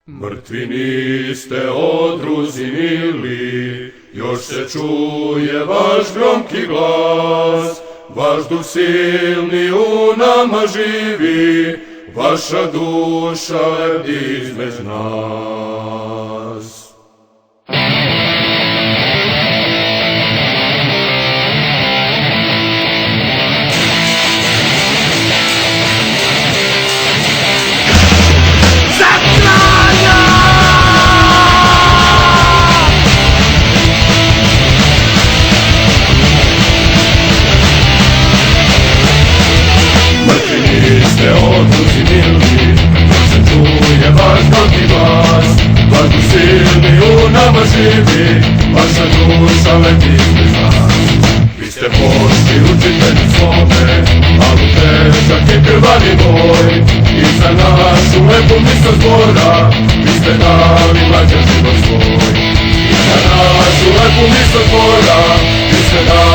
Mrtvi niste odruzinili, još se čuje vaš gromki glas, vaš duh silni u nama živi, vaša duša lebdi između nas. Živi, vaša duša leti između nas. Vi ste pošti učitelji svome, ali težak je krvavi boj. I za našu lepu misl zbora, vi ste dali mlađan život svoj. I za našu lepu misl zbora, vi ste dali